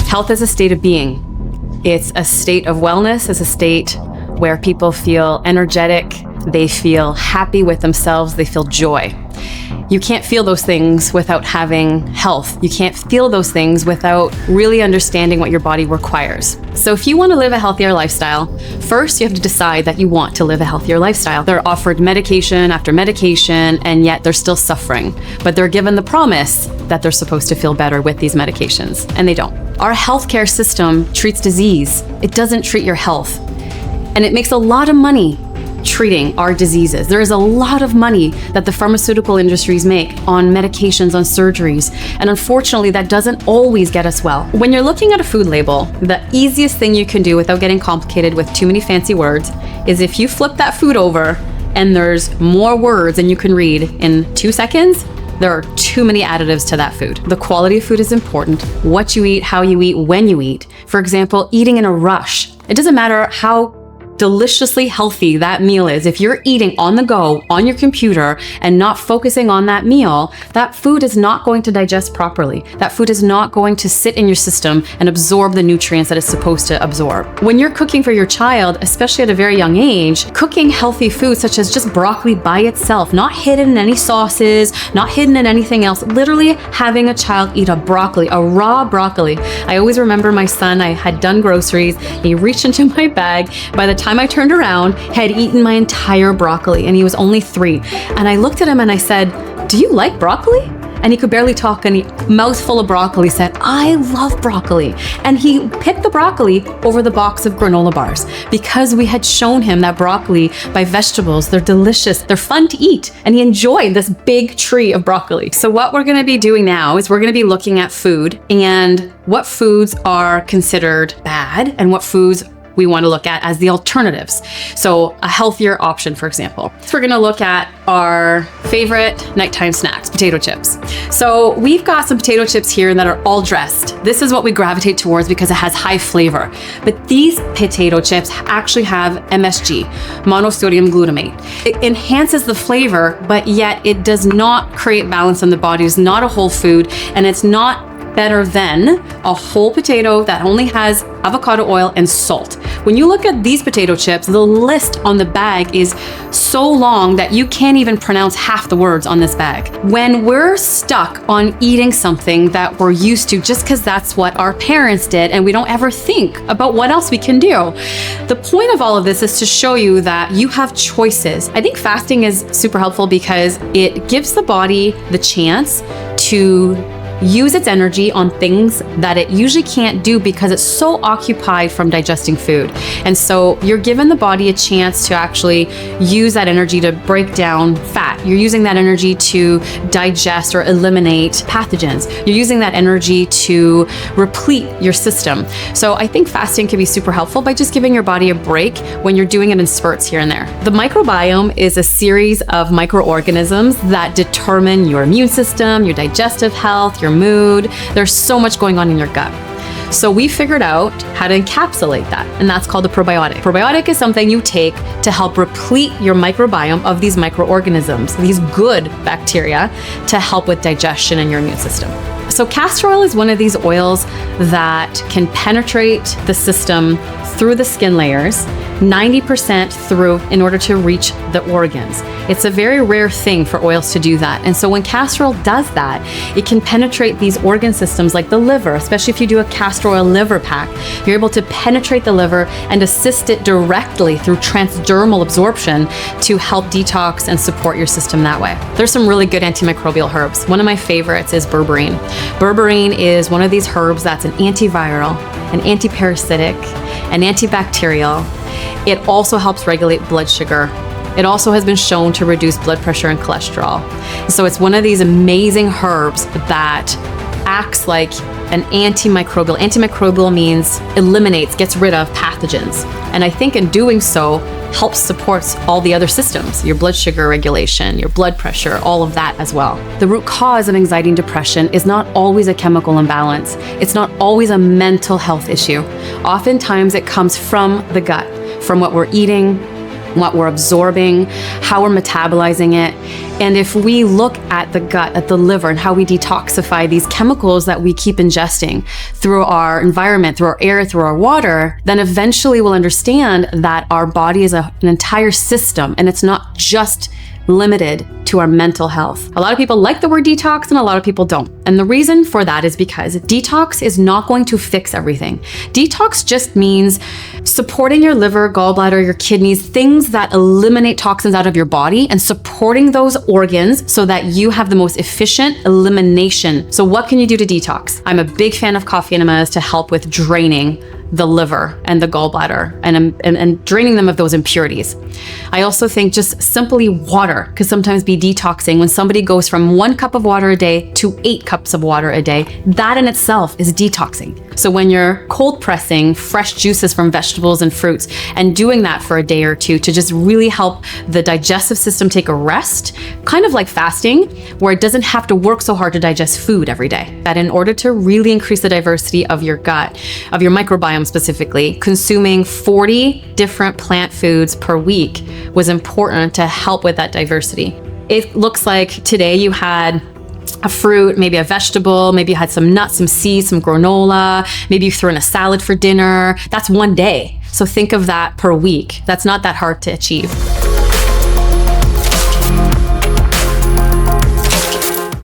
Health is a state of being. It's a state of wellness. It's a state where people feel energetic. They feel happy with themselves. They feel joy. You can't feel those things without having health. You can't feel those things without really understanding what your body requires. So if you want to live a healthier lifestyle, first you have to decide that you want to live a healthier lifestyle. They're offered medication after medication, and yet they're still suffering. But they're given the promise that they're supposed to feel better with these medications, and they don't. Our healthcare system treats disease. It doesn't treat your health. And it makes a lot of money treating our diseases. There is a lot of money that the pharmaceutical industries make on medications, on surgeries, and unfortunately that doesn't always get us well. When you're looking at a food label, the easiest thing you can do without getting complicated with too many fancy words is if you flip that food over and there's more words than you can read in 2 seconds, there are too many additives to that food. The quality of food is important. What you eat, how you eat, when you eat. For example, eating in a rush. It doesn't matter how deliciously healthy that meal is. If you're eating on the go, on your computer, and not focusing on that meal, that food is not going to digest properly. That food is not going to sit in your system and absorb the nutrients that it's supposed to absorb. When you're cooking for your child, especially at a very young age, cooking healthy food such as just broccoli by itself, not hidden in any sauces, not hidden in anything else, literally having a child eat a broccoli, a raw broccoli. I always remember my son, I had done groceries, he reached into my bag. By the time I turned around, he had eaten my entire broccoli, and he was only 3. And I looked at him and I said, "Do you like broccoli?" And he could barely talk, and he, mouthful of broccoli, said, "I love broccoli." And he picked the broccoli over the box of granola bars because we had shown him that broccoli by vegetables, they're delicious, they're fun to eat, and he enjoyed this big tree of broccoli. So what we're gonna be doing now is we're gonna be looking at food and what foods are considered bad and what foods we want to look at as the alternatives. So a healthier option, for example. So we're going to look at our favorite nighttime snacks, potato chips. So we've got some potato chips here that are all dressed. This is what we gravitate towards because it has high flavor. But these potato chips actually have MSG, monosodium glutamate. It enhances the flavor, but yet it does not create balance in the body. It's not a whole food, and it's not better than a whole potato that only has avocado oil and salt. When you look at these potato chips, the list on the bag is so long that you can't even pronounce half the words on this bag. When we're stuck on eating something that we're used to just because that's what our parents did and we don't ever think about what else we can do, the point of all of this is to show you that you have choices. I think fasting is super helpful because it gives the body the chance to use its energy on things that it usually can't do because it's so occupied from digesting food. And so you're giving the body a chance to actually use that energy to break down fat. You're using that energy to digest or eliminate pathogens. You're using that energy to replete your system. So I think fasting can be super helpful by just giving your body a break when you're doing it in spurts here and there. The microbiome is a series of microorganisms that determine your immune system, your digestive health, your mood. There's so much going on in your gut. So we figured out how to encapsulate that, and that's called a probiotic. Probiotic is something you take to help replete your microbiome of these microorganisms, these good bacteria, to help with digestion in your immune system. So castor oil is one of these oils that can penetrate the system through the skin layers, 90% through in order to reach the organs. It's a very rare thing for oils to do that. And so when castor oil does that, it can penetrate these organ systems like the liver, especially if you do a castor oil liver pack. You're able to penetrate the liver and assist it directly through transdermal absorption to help detox and support your system that way. There's some really good antimicrobial herbs. One of my favorites is berberine. Berberine is one of these herbs that's an antiviral, an antiparasitic, an antibacterial. It also helps regulate blood sugar. It also has been shown to reduce blood pressure and cholesterol. So it's one of these amazing herbs that acts like an antimicrobial. Antimicrobial means eliminates, gets rid of pathogens. And I think in doing so, helps supports all the other systems, your blood sugar regulation, your blood pressure, all of that as well. The root cause of anxiety and depression is not always a chemical imbalance. It's not always a mental health issue. Oftentimes it comes from the gut, from what we're eating, what we're absorbing, how we're metabolizing it. And if we look at the gut, at the liver, and how we detoxify these chemicals that we keep ingesting through our environment, through our air, through our water, then eventually we'll understand that our body is an entire system, and it's not just limited to our mental health. A lot of people like the word detox and a lot of people don't. And the reason for that is because detox is not going to fix everything. Detox just means supporting your liver, gallbladder, your kidneys, things that eliminate toxins out of your body, and supporting those organs so that you have the most efficient elimination. So what can you do to detox? I'm a big fan of coffee enemas to help with draining the liver and the gallbladder and draining them of those impurities. I also think just simply water could sometimes be detoxing. When somebody goes from 1 cup of water a day to 8 cups of water a day, that in itself is detoxing. So when you're cold pressing fresh juices from vegetables and fruits and doing that for a day or two to just really help the digestive system take a rest, kind of like fasting, where it doesn't have to work so hard to digest food every day. That in order to really increase the diversity of your gut, of your microbiome specifically, consuming 40 different plant foods per week was important to help with that diversity. It looks like today you had a fruit, maybe a vegetable, maybe you had some nuts, some seeds, some granola, maybe you threw in a salad for dinner. That's one day. So think of that per week. That's not that hard to achieve.